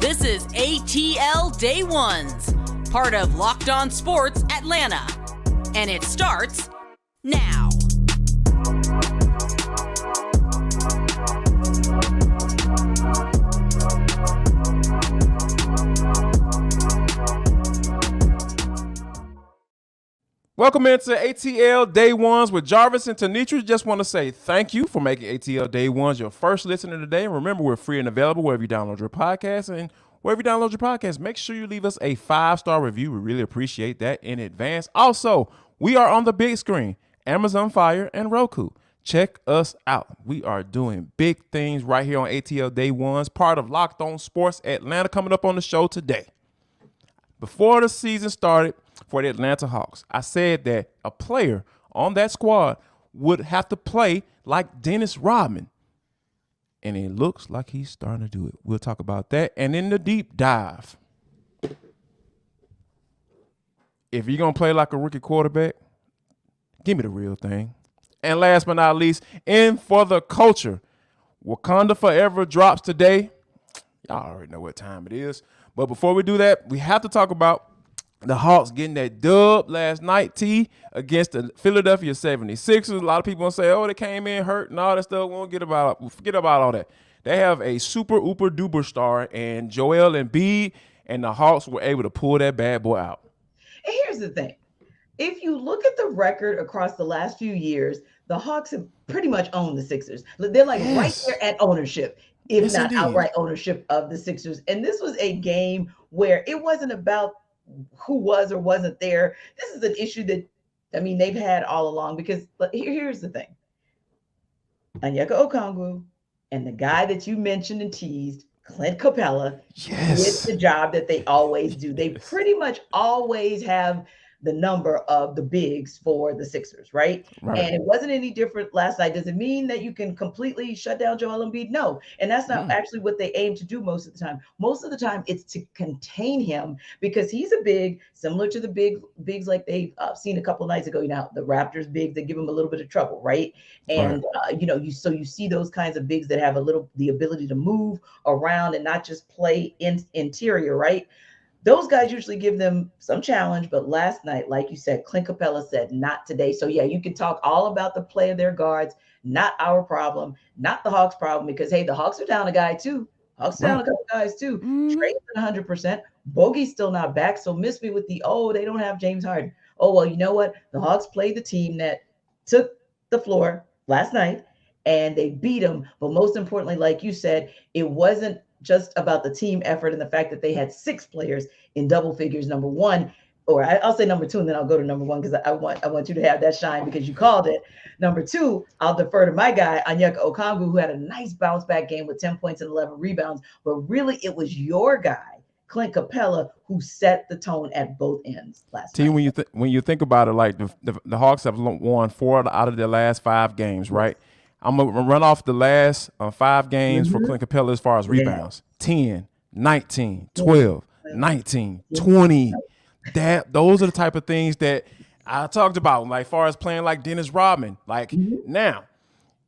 This is ATL Day Ones, part of Locked On Sports Atlanta. And it starts now. Welcome into ATL Day Ones with Jarvis and Tenitra. Just want to say thank you for making ATL Day Ones your first listener today. And remember, we're free and available wherever you download your podcast. And wherever you download your podcast, make sure you leave us a 5-star review. We really appreciate that in advance. Also, we are on the big screen, Amazon Fire and Roku. Check us out. We are doing big things right here on ATL Day Ones, part of Locked On Sports Atlanta, coming up on the show today. Before the season started for the Atlanta Hawks, I said that a player on that squad would have to play like Dennis Rodman. And it looks like he's starting to do it. We'll talk about that. And in the deep dive, if you're going to play like a rookie quarterback, give me the real thing. And last but not least, in for the culture, Wakanda Forever drops today. Y'all already know what time it is. But before we do that, we have to talk about the Hawks getting that dub last night, T, against the Philadelphia 76ers. A lot of people say, oh, they came in hurt and all that stuff. Forget about all that. They have a super, uber, duper star and Joel Embiid, and the Hawks were able to pull that bad boy out. And here's the thing. If you look at the record across the last few years, the Hawks have pretty much owned the Sixers. They're like right there at ownership, if not outright ownership of the Sixers. And this was a game where it wasn't about who was or wasn't there. This is an issue that, they've had all along, because here's the thing. Onyeka Okungwu and the guy that you mentioned and teased, Clint Capela, did the job that they always do. They pretty much always have the number of the bigs for the Sixers, right? And it wasn't any different last night. Does it mean that you can completely shut down Joel Embiid? No. And that's not actually what they aim to do most of the time. Most of the time, it's to contain him, because he's a big, similar to the bigs like they've seen a couple nights ago, the Raptors bigs that give him a little bit of trouble, right? And, you see those kinds of bigs that have the ability to move around and not just play interior, right? Those guys usually give them some challenge, but last night, like you said, Clint Capela said, not today. So, yeah, you can talk all about the play of their guards, not our problem, not the Hawks' problem, because, hey, the Hawks are down a guy, too. Hawks are down a couple guys, too. Trae's 100%. Bogey's still not back, so miss me with they don't have James Harden. Oh, well, you know what? The Hawks played the team that took the floor last night, and they beat them. But most importantly, like you said, it wasn't just about the team effort and the fact that they had 6 players in double figures, number one, or I'll say number 2, and then I'll go to number 1, because I want you to have that shine because you called it. Number 2, I'll defer to my guy, Onyeka Okungwu, who had a nice bounce back game with 10 points and 11 rebounds. But really, it was your guy, Clint Capela, who set the tone at both ends last night. When you think about it, like the Hawks have won 4 out of their last 5 games, right? I'm going to run off the last 5 games for Clint Capela as far as rebounds. 10, 19, 12, 19, 20. Those are the type of things that I talked about, like far as playing like Dennis Rodman. Like now,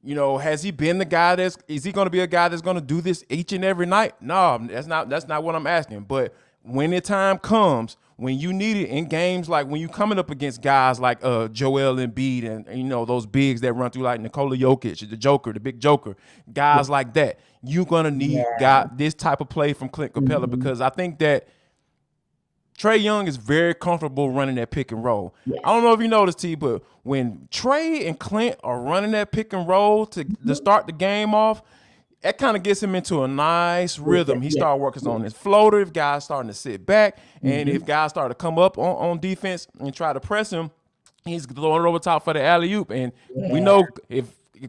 has he been the guy is he going to be a guy that's going to do this each and every night? No, that's not what I'm asking. But when the time comes, when you need it in games, like when you coming up against guys like Joel Embiid and those bigs that run through like Nikola Jokic, the big Joker, guys like that, you're gonna need this type of play from Clint Capela, because I think that Trae Young is very comfortable running that pick and roll. I don't know if you noticed, T, but when Trae and Clint are running that pick and roll to start the game off, that kind of gets him into a nice rhythm. He started working on his floater. If guys starting to sit back, and if guys start to come up on defense and try to press him, he's throwing it over top for the alley-oop. And we know if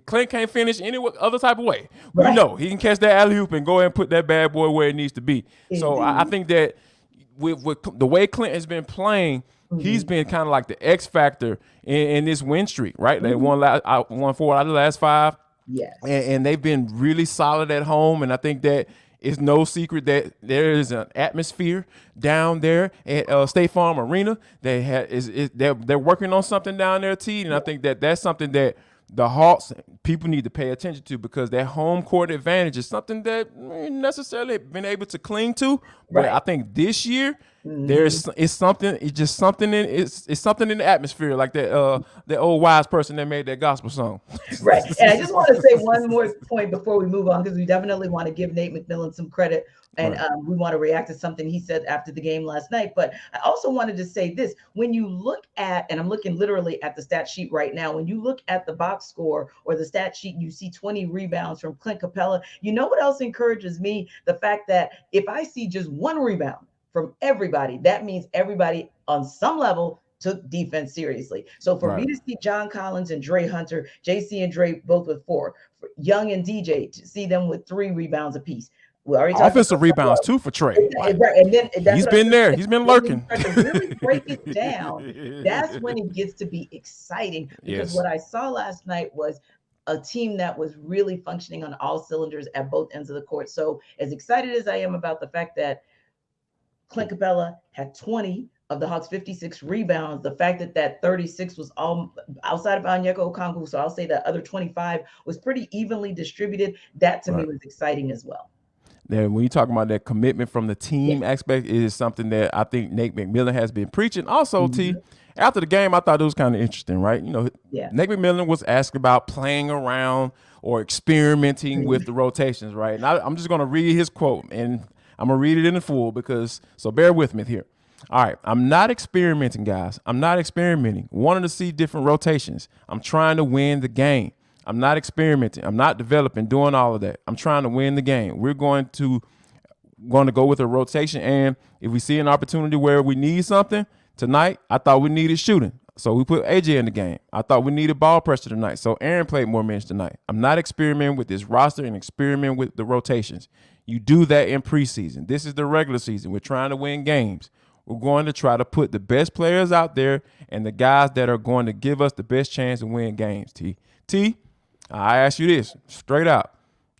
Clint can't finish any other type of way, we know he can catch that alley-oop and go ahead and put that bad boy where it needs to be. So I think that with the way Clint has been playing, he's been kind of like the X factor in this win streak, right? They won 4 out of the last 5. Yes. And they've been really solid at home. And I think that it's no secret that there is an atmosphere down there at State Farm Arena. They're working on something down there, T. And I think that that's something that the Hawks, people need to pay attention to, because that home court advantage is something that necessarily been able to cling to. But I think this year it's something in the atmosphere, like that old wise person that made that gospel song. Right. And I just want to say one more point before we move on, because we definitely want to give Nate McMillan some credit. And we want to react to something he said after the game last night. But I also wanted to say this. When you look at, and I'm looking literally at the stat sheet right now, when you look at the box score or the stat sheet, you see 20 rebounds from Clint Capela. You know what else encourages me? The fact that if I see just one rebound from everybody, that means everybody on some level took defense seriously. So for me to see John Collins and Dre Hunter, JC and Dre both with 4, for Young and DJ to see them with 3 rebounds apiece. We already offensive rebounds too for Trae. Right. And then he's been there. He's been lurking. To really break it down, that's when it gets to be exciting. Because what I saw last night was a team that was really functioning on all cylinders at both ends of the court. So as excited as I am about the fact that Clint Capela had 20 of the Hawks' 56 rebounds, the fact that 36 was all outside of Onyeka Okungwu, so I'll say that other 25 was pretty evenly distributed. That to me was exciting as well. Then when you talk about that commitment from the team aspect, it is something that I think Nate McMillan has been preaching. Also, T, after the game, I thought it was kind of interesting, right? You know, Nate McMillan was asked about playing around or experimenting with the rotations, right? And I'm just going to read his quote, and I'm going to read it in full so bear with me here. All right, I'm not experimenting, guys. I'm not experimenting. Wanting to see different rotations. I'm trying to win the game. I'm not experimenting. I'm not developing, doing all of that. I'm trying to win the game. We're going to go with a rotation, and if we see an opportunity where we need something tonight, I thought we needed shooting, so we put AJ in the game. I thought we needed ball pressure tonight, so Aaron played more minutes tonight. I'm not experimenting with this roster and experimenting with the rotations. You do that in preseason. This is the regular season. We're trying to win games. We're going to try to put the best players out there and the guys that are going to give us the best chance to win games, T, I ask you this straight out.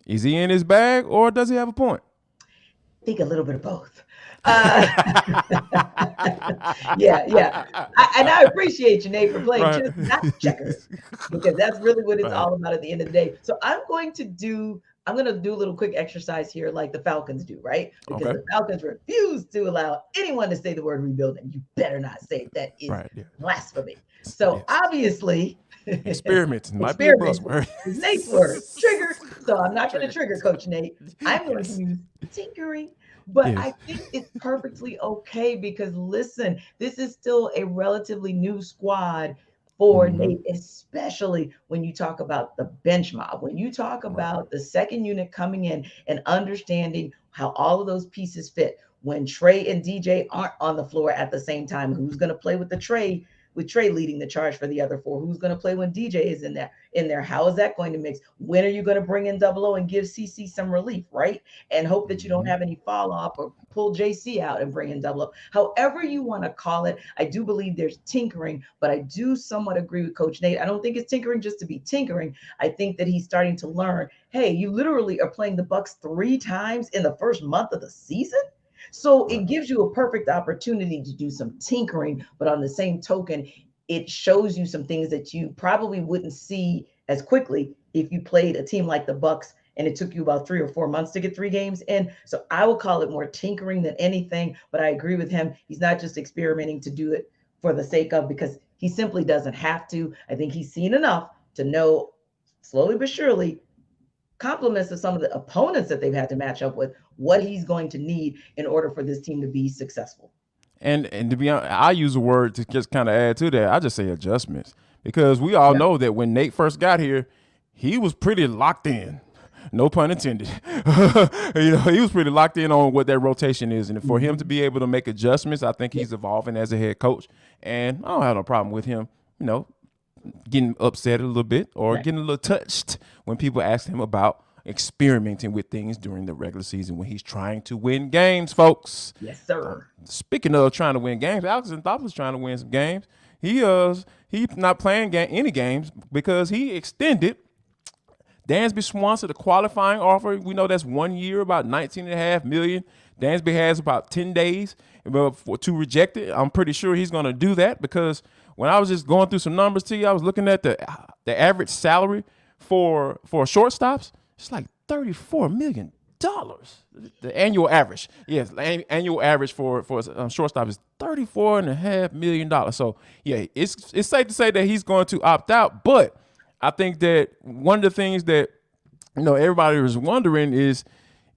Is he in his bag, or does he have a point? I think a little bit of both. Yeah. I appreciate you, Nate, for playing just not checkers, because that's really what it's all about at the end of the day. So I'm going to do a little quick exercise here like the Falcons do, right? Because the Falcons refuse to allow anyone to say the word rebuilding. You better not say it. That is blasphemy. So obviously, experimenting might be a buzzword. It's Nate's word. Trigger. So I'm not going to trigger Coach Nate. I'm going to use tinkering. But I think it's perfectly okay, because listen, this is still a relatively new squad for Nate, especially when you talk about the bench mob, when you talk about the second unit coming in and understanding how all of those pieces fit. When Trae and DJ aren't on the floor at the same time, who's going to play with Trae leading the charge for the other 4? Who's going to play when DJ is in there? How is that going to mix? When are you going to bring in Double O and give CC some relief, right? And hope that you don't have any fall off, or pull JC out and bring in Double O. However you want to call it, I do believe there's tinkering, but I do somewhat agree with Coach Nate. I don't think it's tinkering just to be tinkering. I think that he's starting to learn, hey, you literally are playing the Bucks 3 times in the first month of the season. So it gives you a perfect opportunity to do some tinkering, but on the same token, it shows you some things that you probably wouldn't see as quickly if you played a team like the Bucks and it took you about 3 or 4 months to get 3 games in. So I will call it more tinkering than anything, but I agree with him. He's not just experimenting to do it for the sake of, because he simply doesn't have to. I think he's seen enough to know, slowly but surely, compliments of some of the opponents that they've had to match up with, what he's going to need in order for this team to be successful. And to be honest, I use a word to just kind of add to that. I just say adjustments, because we all know that when Nate first got here, he was pretty locked in. No pun intended. He was pretty locked in on what that rotation is. And for him to be able to make adjustments, I think he's evolving as a head coach. And I don't have no problem with him, getting upset a little bit or getting a little touched when people ask him about experimenting with things during the regular season when he's trying to win games, folks. Yes, sir. Speaking of trying to win games, Alex Anthopoulos trying to win some games. He's not playing any games because he extended Dansby Swanson, the qualifying offer, we know that's 1 year, about $19.5 million. Dansby has about 10 days to reject it. I'm pretty sure he's going to do that because when I was just going through some numbers to you, I was looking at the average salary for shortstops. It's like $34 million. The annual average, yes, annual average for shortstop is $34.5 million. So yeah, it's safe to say that he's going to opt out. But I think that one of the things that everybody was wondering does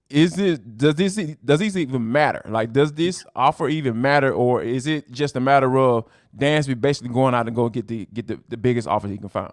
this even matter? Like, does this offer even matter, or is it just a matter of Dansby basically going out and go get the biggest offer he can find?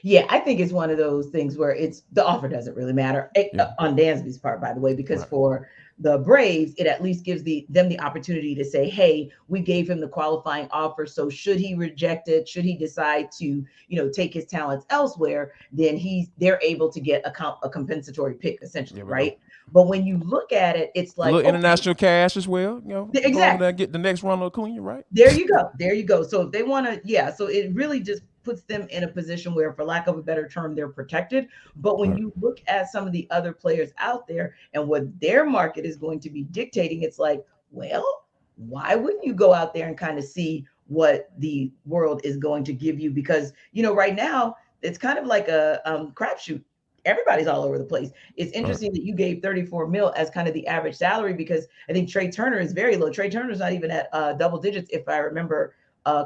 Yeah, I think it's one of those things where the offer doesn't really matter on Dansby's part, by the way, because for the Braves, it at least gives them the opportunity to say, hey, we gave him the qualifying offer. So should he reject it, should he decide to, take his talents elsewhere, then they're able to get a compensatory pick, essentially, right? But when you look at it, it's like a little international cash as well, exactly. Go over there and get the next Ronald Acuna, right? There you go. So if they want to, so it really just puts them in a position where, for lack of a better term, they're protected. But when you look at some of the other players out there and what their market is going to be dictating, it's like, well, why wouldn't you go out there and kind of see what the world is going to give you? Because, right now it's kind of like a crapshoot. Everybody's all over the place. It's interesting that you gave $34 million as kind of the average salary, because I think Trae Turner is very low. Trae Turner's not even at double digits, if I remember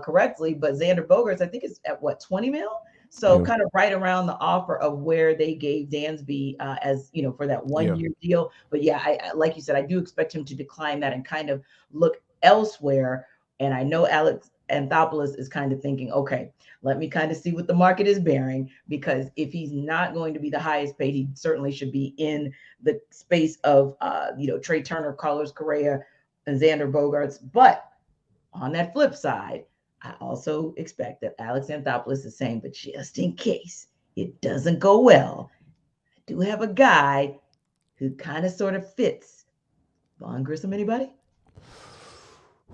correctly, but Xander Bogaerts, I think, is at what, 20 mil? So kind of right around the offer of where they gave Dansby as, for that 1 year deal. But yeah, I like you said, I do expect him to decline that and kind of look elsewhere. And I know Alex Anthopoulos is kind of thinking, okay, let me kind of see what the market is bearing, because if he's not going to be the highest paid, he certainly should be in the space of, Trae Turner, Carlos Correa, and Xander Bogaerts. But on that flip side, I also expect that Alex Anthopoulos is saying, but just in case it doesn't go well, I do have a guy who kind of sort of fits. Vaughn Grissom, anybody?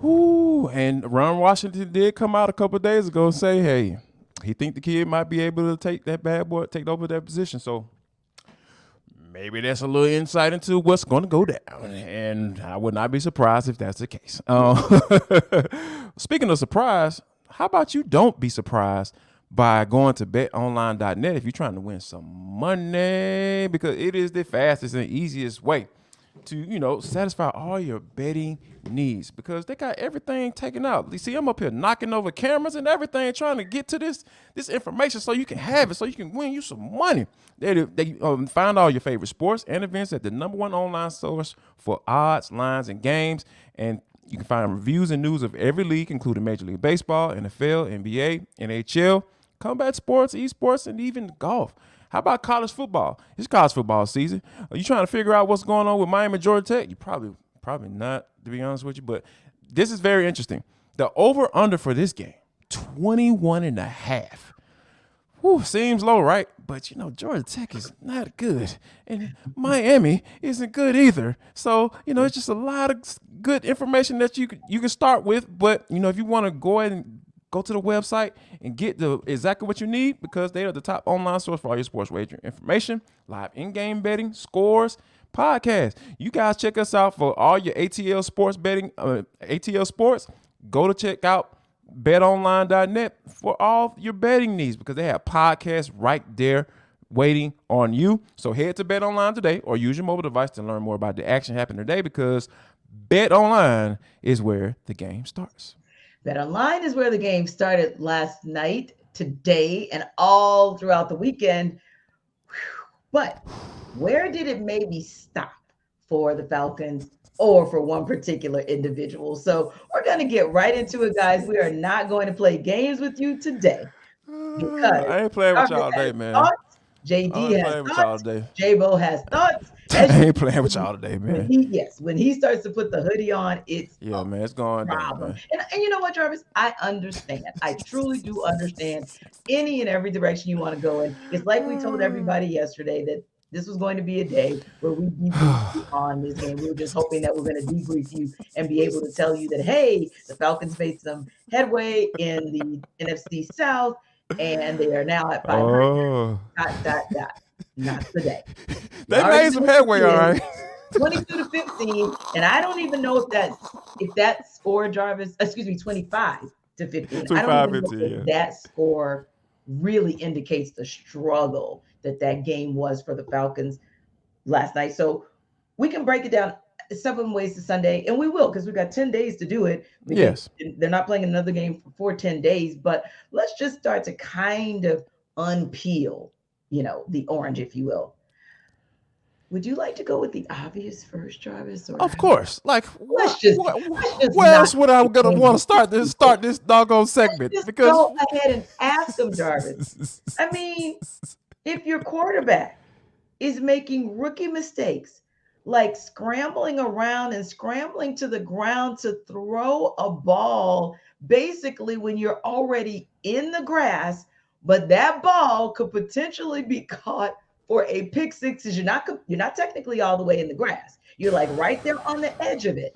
Ooh, and Ron Washington did come out a couple of days ago and say, hey, he think the kid might be able to take over that position. So maybe that's a little insight into what's going to go down, and I would not be surprised if that's the case. Speaking of surprise, how about you don't be surprised by going to betonline.net if you're trying to win some money, because it is the fastest and easiest way to, satisfy all your betting needs, because they got everything taken out. You see, I'm up here knocking over cameras and everything, trying to get to this information so you can have it, so you can win you some money. They find all your favorite sports and events at the #1 online source for odds, lines, and games. And you can find reviews and news of every league, including Major League Baseball, NFL, NBA, NHL, combat sports, esports, and even golf. How about college football? It's college football season. Are you trying to figure out what's going on with Miami, Georgia Tech? You probably not, to be honest with you, but this is very interesting. The over-under for this game, 21.5. Whew, seems low, right? But, Georgia Tech is not good, and Miami isn't good either. So, it's just a lot of good information that you can start with. But, if you want to go ahead and go to the website and get exactly what you need, because they are the top online source for all your sports wagering information, live in-game betting, scores, podcasts. You guys check us out for all your ATL sports betting, ATL sports. Go to check out betonline.net for all your betting needs, because they have podcasts right there waiting on you. So head to BetOnline today or use your mobile device to learn more about the action happening today, because BetOnline is where the game starts. BetOnline is where the game started last night, today, and all throughout the weekend. But where did it maybe stop for the Falcons or for one particular individual? So we're going to get right into it, guys. We are not going to play games with you today, because I ain't playing with y'all today, man. JD has thoughts. J-Bo has thoughts. I ain't playing with y'all today, man. When he starts to put the hoodie on, it's man, it's going problem. down, and you know what, Jarvis? I understand. I truly do understand any and every direction you want to go in. It's like we told everybody yesterday that this was going to be a day where we debrief you on this game. We were just hoping that we're going to debrief you and be able to tell you that, hey, the Falcons made some headway in the NFC South, and they are now at 500. Not today. They made some headway, all right. 22-15, and I don't even know if that score, Jarvis, 25-15. I don't even know if that score really indicates the struggle that game was for the Falcons last night. So we can break it down 7 ways to Sunday, and we will, because we've got 10 days to do it. Yes. They're not playing another game for 10 days, but let's just start to kind of unpeel, the orange, if you will. Would you like to go with the obvious first, Jarvis? Of course. Like, let's just where else would I gonna want to start this doggone segment? Because go ahead and ask them, Jarvis. I mean, if your quarterback is making rookie mistakes, like scrambling around and scrambling to the ground to throw a ball, basically when you're already in the grass, but that ball could potentially be caught for a pick six, because you're not technically all the way in the grass. You're like right there on the edge of it.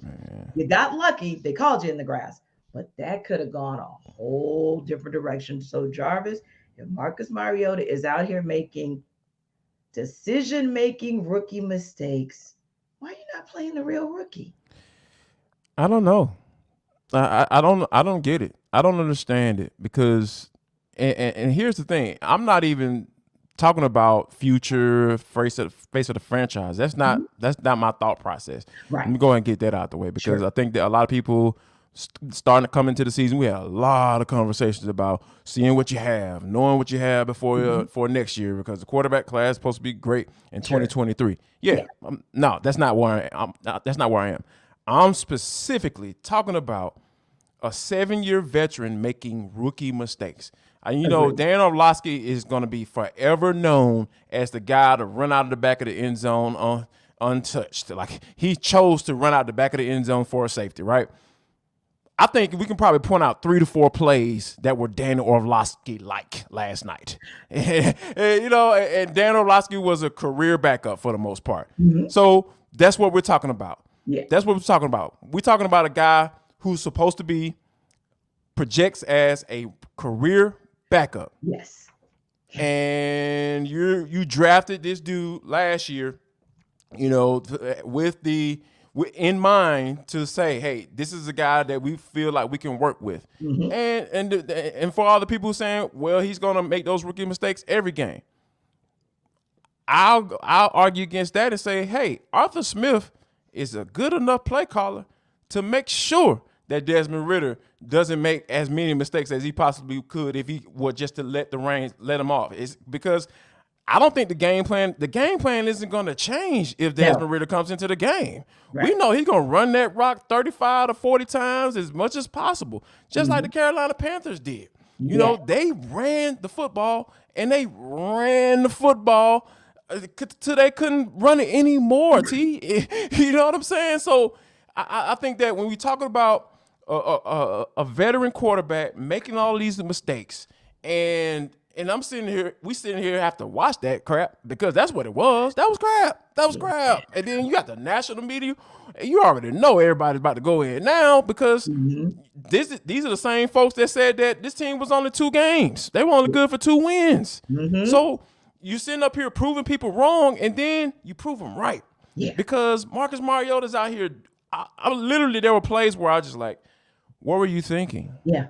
You got lucky. They called you in the grass, but that could have gone a whole different direction. So Jarvis, if Marcus Mariota is out here making decision-making rookie mistakes, why are you not playing the real rookie? I don't know. I don't get it. I don't understand it, because and here's the thing. I'm not even talking about future face of the franchise. That's not my thought process. Right. Let me go ahead and get that out the way, because I think that a lot of people starting to come into the season, we had a lot of conversations about seeing what you have, knowing what you have before for next year, because the quarterback class is supposed to be great in 2023. Yeah. No, that's not where I am. I'm specifically talking about a 7-year veteran making rookie mistakes. Dan Orlovsky is going to be forever known as the guy to run out of the back of the end zone untouched. Like, he chose to run out the back of the end zone for a safety, right? I think we can probably point out 3 to 4 plays that were Dan Orlovsky-like last night. And Dan Orlovsky was a career backup for the most part. Mm-hmm. So that's what we're talking about. Yeah. That's what we're talking about. We're talking about a guy who's supposed to be projects as a career backup. Yes. And you drafted this dude last year, in mind to say, hey, this is a guy that we feel like we can work with. Mm-hmm. And for all the people saying, well, he's going to make those rookie mistakes every game. I'll argue against that and say, hey, Arthur Smith is a good enough play caller to make sure that Desmond Ridder doesn't make as many mistakes as he possibly could if he were just to let him off. It's because I don't think the game plan isn't going to change if Desmond Ridder comes into the game. Right. We know he's going to run that rock 35 to 40 times as much as possible, just like the Carolina Panthers did. They ran the football, and they ran the football till they couldn't run it anymore, T. You know what I'm saying? So I think that when we talk about a veteran quarterback making all these mistakes, and we sitting here have to watch that crap, because that's what it was. That was crap. And then you got the national media, and you already know everybody's about to go in now, because these are the same folks that said that this team was only 2 games. They were only good for 2 wins. Mm-hmm. So you sitting up here proving people wrong, and then you prove them right. Yeah. Because Marcus Mariota's out here. I literally, there were plays where I was just like, what were you thinking? Yeah.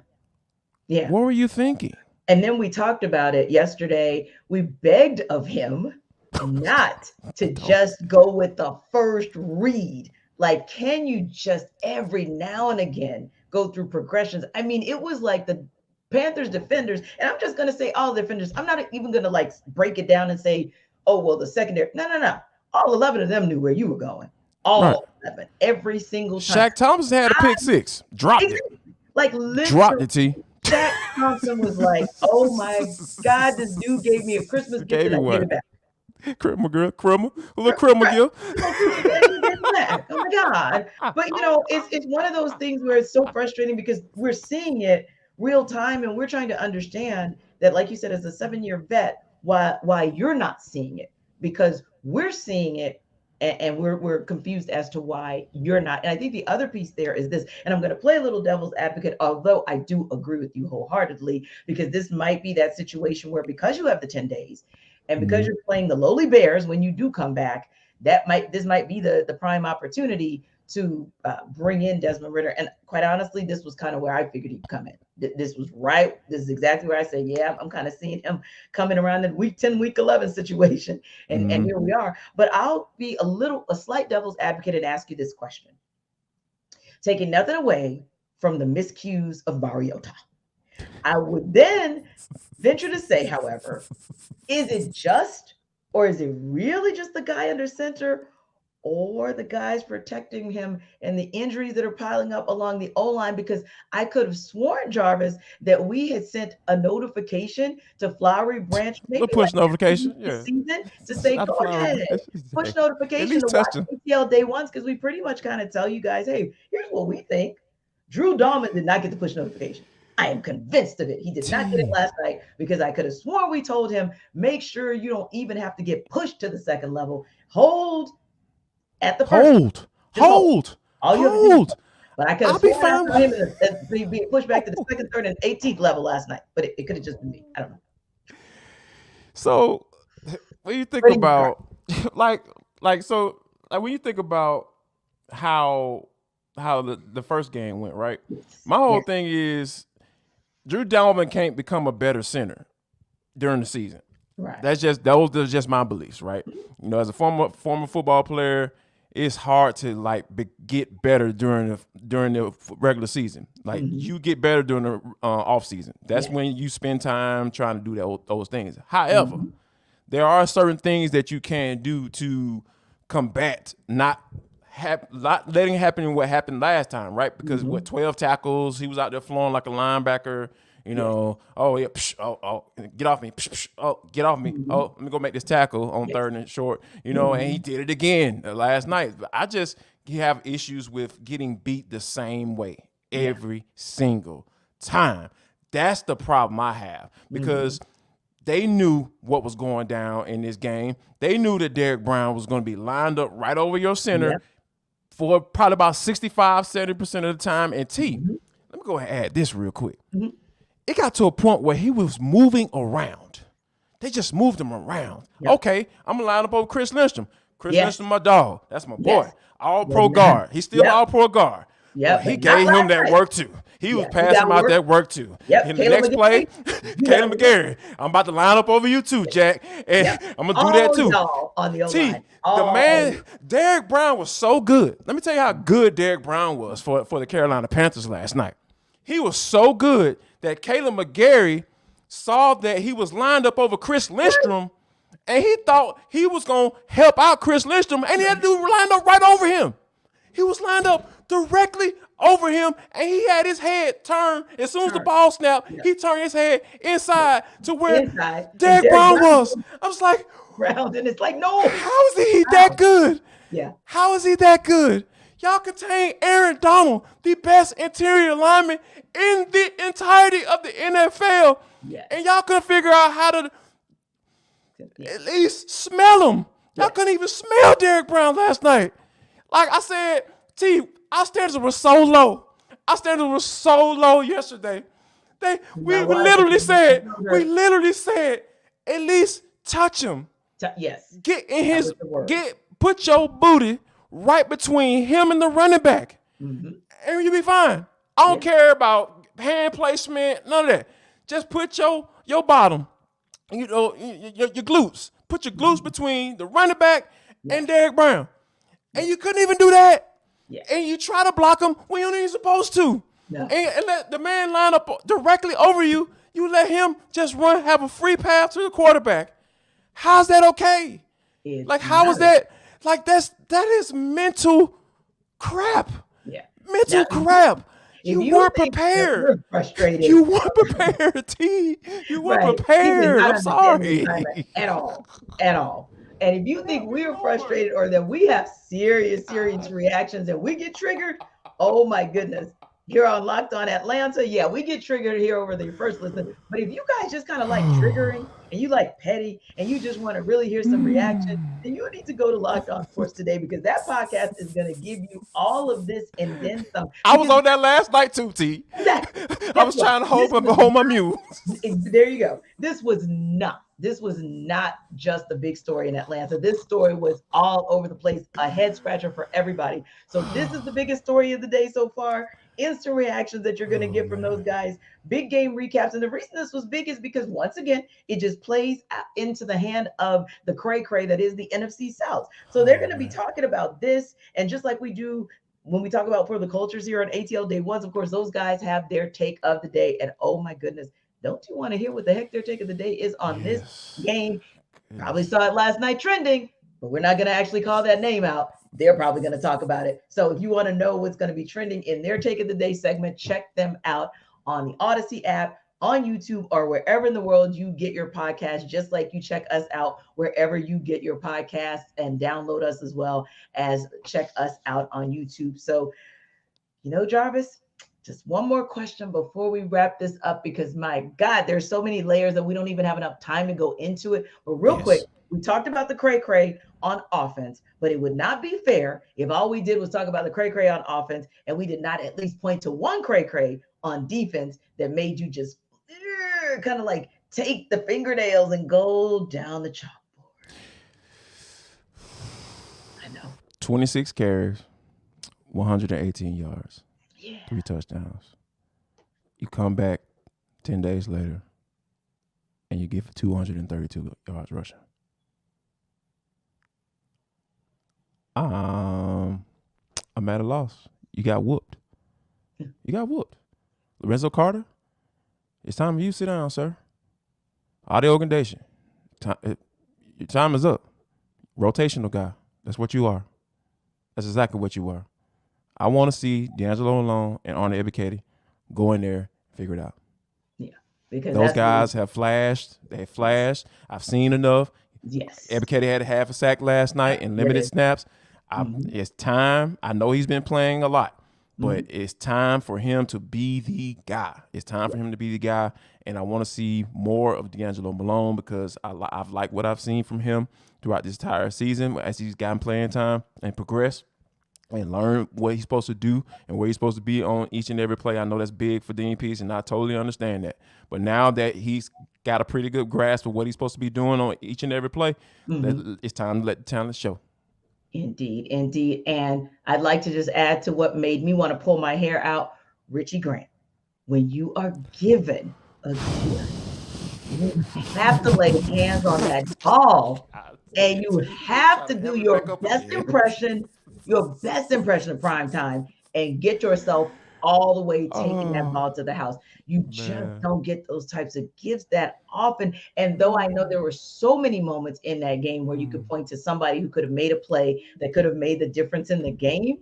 What were you thinking? And then we talked about it yesterday. We begged of him not to just go with the first read. Like, can you just every now and again go through progressions? I mean, it was like the Panthers defenders, and I'm just going to say all defenders. I'm not even going to break it down and say, oh, well, the secondary. No. All 11 of them knew where you were going. All 11, every single time. Shaq Thompson had a pick 6, dropped it. Like, literally, dropped it, T. Shaq Thompson was like, oh my God, this dude gave me a Christmas gift and I gave it back. Crimmer girl, a little Crimmer gift. Oh my God. But it's one of those things where it's so frustrating, because we're seeing it real time, and we're trying to understand that, like you said, as a 7-year vet, why you're not seeing it, because we're seeing it. And we're confused as to why you're not. And I think the other piece there is this, and I'm going to play a little devil's advocate, although I do agree with you wholeheartedly, because this might be that situation where, because you have the 10 days And because you're playing the lowly Bears when you do come back, this might be the prime opportunity to bring in Desmond Ridder. And quite honestly, this was kind of where I figured he'd come in. This was right. This is exactly where I said, yeah, I'm kind of seeing him coming around the week 10, week 11 situation. And here we are. But I'll be a slight devil's advocate and ask you this question. Taking nothing away from the miscues of Mariota, I would then venture to say, however, is it just, or is it really just the guy under center, or the guys protecting him and the injuries that are piling up along the O-line? Because I could have sworn, Jarvis, that we had sent a notification to Flowery Branch, maybe push notification, season, to say, go ahead, push notification to watch ATL day ones, because we pretty much kind of tell you guys, hey, here's what we think. Drew Dahlman did not get the push notification. I am convinced of it. He did not get it last night, because I could have sworn we told him, make sure you don't even have to get pushed to the second level. Hold at the first. Hold. But I could have sworn I him being pushed back to the second, third, and 18th level last night. But it could have just been me. I don't know. So when you think about when you think about how the first game went, right? My whole thing is Drew Dahlman can't become a better center during the season. Right. Those are just my beliefs, right? You know, as a former football player, it's hard to get better during the regular season. Like you get better during the off season. That's when you spend time trying to do those things. However, there are certain things that you can do to combat not letting happen what happened last time, right? Because 12 tackles, he was out there flowing like a linebacker. You know, get off me. Get off me. Let me go make this tackle on third and short. You know, and he did it again last night. But I just have issues with getting beat the same way every single time. That's the problem I have, because they knew what was going down in this game. They knew that Derrick Brown was going to be lined up right over your center for probably about 65-70% of the time. And let me go ahead and add this real quick. It got to a point where he was moving around. They just moved him around. Okay, I'm going to line up over Chris Lindstrom. Lindstrom, my dog. That's my boy. All-pro guard. He's still all-pro guard. He gave him that work, too. He was passing him out that work, too. In the next play, Caleb McGarry, I'm about to line up over you, too, Jack. And I'm going to do that, too. On the O-line. The man, Derrick Brown was so good. Let me tell you how good Derrick Brown was for the Carolina Panthers last night. He was so good that Caleb McGarry saw that he was lined up over Chris Lindstrom, and he thought he was going to help out Chris Lindstrom, and he had to do lined up right over him. He was lined up directly over him, and he had his head turned. As soon as the ball snapped, he turned his head inside to where Derrick Brown was. I was like, Brown, and it's like, no. How is he that good? Yeah. How is he that good? Y'all contain Aaron Donald, the best interior lineman in the entirety of the NFL. And y'all couldn't figure out how to at least smell him. Y'all couldn't even smell Derrick Brown last night. Like I said, our standards were so low. Our standards were so low yesterday. We literally said, at least touch him. Get in his, put your booty right between him and the running back, and you'll be fine. I don't care about hand placement, none of that. Just put your bottom, your glutes. Put your glutes between the running back and Derrick Brown, and you couldn't even do that. And you try to block him when you ain't supposed to, and let the man line up directly over you. You let him just run, have a free pass to the quarterback. How's that okay? How is that? That is mental crap. Mental crap. You weren't prepared. Frustrated. You weren't prepared, T. You weren't prepared. I'm sorry. At all. And if you think we're frustrated or that we have serious reactions and we get triggered, oh my goodness. Here on Locked On Atlanta, we get triggered here over the first listen. But if you guys just kind of like triggering and you like petty and you just want to really hear some reaction, then you need to go to Locked On Sports today, because that podcast is going to give you all of this and then some. I was on that last night too, T. I was trying to hold my mule. There you go. This was not this was not just the big story in Atlanta. This story was all over the place, a head scratcher for everybody. So this is the biggest story of the day so far. Instant reactions that you're going to get from those guys, big game recaps. And the reason this was big is because, once again, it just plays into the hand of the cray that is the NFC South. So they're going to be talking about this. And just like we do when we talk about For the Cultures here on ATL Day Ones, of course, those guys have their take of the day. And oh my goodness, don't you want to hear what the heck their take of the day is on this game? Probably saw it last night trending, but we're not going to actually call that name out. They're probably going to talk about it. So if you want to know what's going to be trending in their take of the day segment, check them out on the Odyssey app, on YouTube, or wherever in the world you get your podcast, just like you check us out wherever you get your podcasts, and download us as well as check us out on YouTube. So, Jarvis, just one more question before we wrap this up, because my God, there's so many layers that we don't even have enough time to go into it. But real quick, we talked about the cray on offense, but it would not be fair if all we did was talk about the cray on offense and we did not at least point to one cray on defense that made you just kind of like take the fingernails and go down the chalkboard. I know. 26 carries, 118 yards. 3 touchdowns. You come back 10 days later and you give 232 yards rushing. I'm at a loss. You got whooped. Lorenzo Carter, it's time for you to sit down, sir. All the organization. Your time is up. Rotational guy. That's what you are. That's exactly what you are. I want to see D'Angelo Malone and Arnie Ebiketie go in there and figure it out. Yeah, because those guys have flashed. They have flashed. I've seen enough. Yes. Ebiketie had a half a sack last night in limited snaps. It's time. I know he's been playing a lot, but it's time for him to be the guy. It's time for him to be the guy, and I want to see more of D'Angelo Malone because I've liked what I've seen from him throughout this entire season as he's gotten playing time and progressed and learn what he's supposed to do and where he's supposed to be on each and every play. I know that's big for Dean Pease, and I totally understand that. But now that he's got a pretty good grasp of what he's supposed to be doing on each and every play, it's time to let the talent show. Indeed. And I'd like to just add to what made me want to pull my hair out, Richie Grant. When you are given a gift, you have to lay hands on that ball, and you have to do your best impression of prime time and get yourself all the way taking that ball to the house. You just don't get those types of gifts that often. And though I know there were so many moments in that game where you could point to somebody who could have made a play that could have made the difference in the game,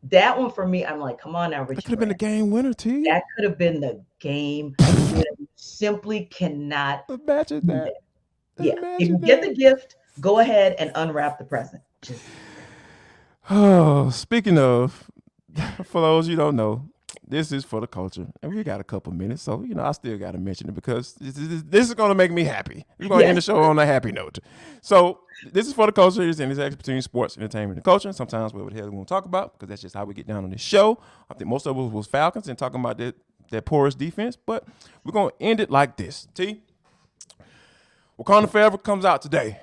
that one for me, I'm like, come on now, Richie. That could have been the game winner, T. That could have been the game winner. You simply cannot imagine that. If you get the gift, go ahead and unwrap the present. Speaking of, for those you don't know, this is For the Culture, and we got a couple minutes, so I still got to mention it because this is going to make me happy. We're going to end the show on a happy note. So this is For the Culture. It's an intersection between sports, entertainment, and culture. Sometimes what the hell we want to talk about because that's just how we get down on this show. I think most of us was Falcons and talking about that porous defense, but we're going to end it like this. T. Wakanda Forever comes out today.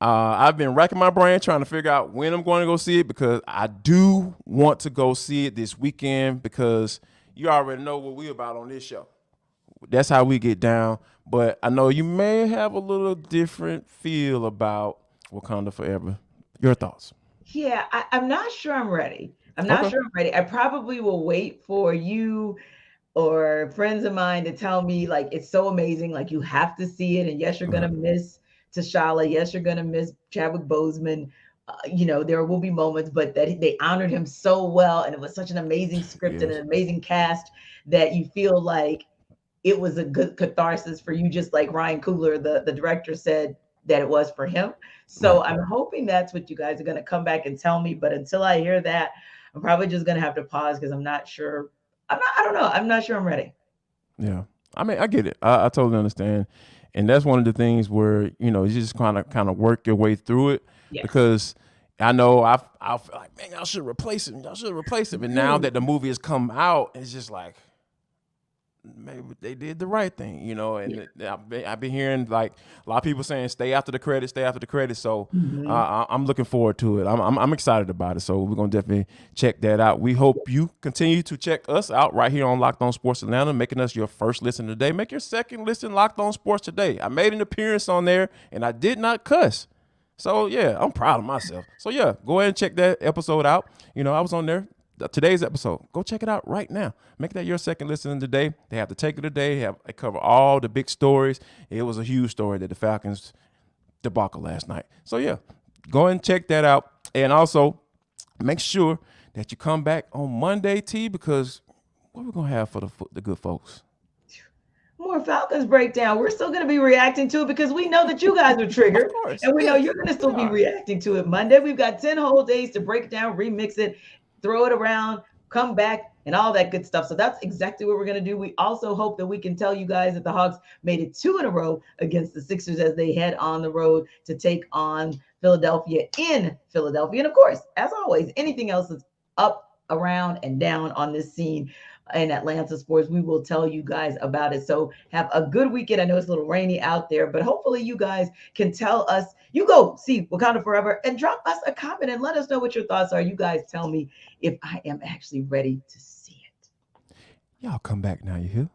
I've been racking my brain trying to figure out when I'm going to go see it because I do want to go see it this weekend because you already know what we're about on this show. That's how we get down. But I know you may have a little different feel about Wakanda Forever. Your thoughts? Yeah, I'm not sure I'm ready. I probably will wait for you or friends of mine to tell me, like, it's so amazing. Like, you have to see it. And yes, you're going to miss T'Challa. Yes, you're going to miss Chadwick Boseman. There will be moments, but that they honored him so well. And it was such an amazing script and an amazing cast that you feel like it was a good catharsis for you, just like Ryan Coogler, the director, said that it was for him. So I'm hoping that's what you guys are going to come back and tell me. But until I hear that, I'm probably just going to have to pause because I'm not sure. I don't know. I'm not sure I'm ready. Yeah. I mean, I get it. I totally understand. And that's one of the things where, you just kind of work your way through it because I know I feel like, man, y'all should replace him. And now that the movie has come out, it's just like, maybe they did the right thing, you know. And I've been hearing like a lot of people saying stay after the credit, stay after the credit. So I'm looking forward to it. I'm excited about it. So we're gonna definitely check that out. We hope you continue to check us out right here on Locked On Sports Atlanta, making us your first listen today. Make your second listen Locked On Sports today. I made an appearance on there and I did not cuss. So yeah, I'm proud of myself. So yeah, go ahead and check that episode out. You know, I was on there. Today's episode, go check it out right now. Make that your second listen today. They have the take of the day. They cover all the big stories. It was a huge story that the Falcons debacle last night. So yeah, go and check that out. And also make sure that you come back on Monday, T, because what we're gonna have for the good folks. More Falcons breakdown. We're still going to be reacting to it because we know that you guys are triggered. Of course, and we know you're going to still be reacting to it Monday. We've got 10 whole days to break it down, remix it, throw it around, come back, and all that good stuff. So that's exactly what we're going to do. We also hope that we can tell you guys that the Hawks made it 2 in a row against the Sixers as they head on the road to take on Philadelphia in Philadelphia. And of course, as always, anything else that's up, around, and down on this scene in Atlanta sports, we will tell you guys about it. So have a good weekend. I know it's a little rainy out there, but hopefully you guys can tell us. You go see Wakanda Forever and drop us a comment and let us know what your thoughts are. You guys tell me if I am actually ready to see it. Y'all come back now, you hear?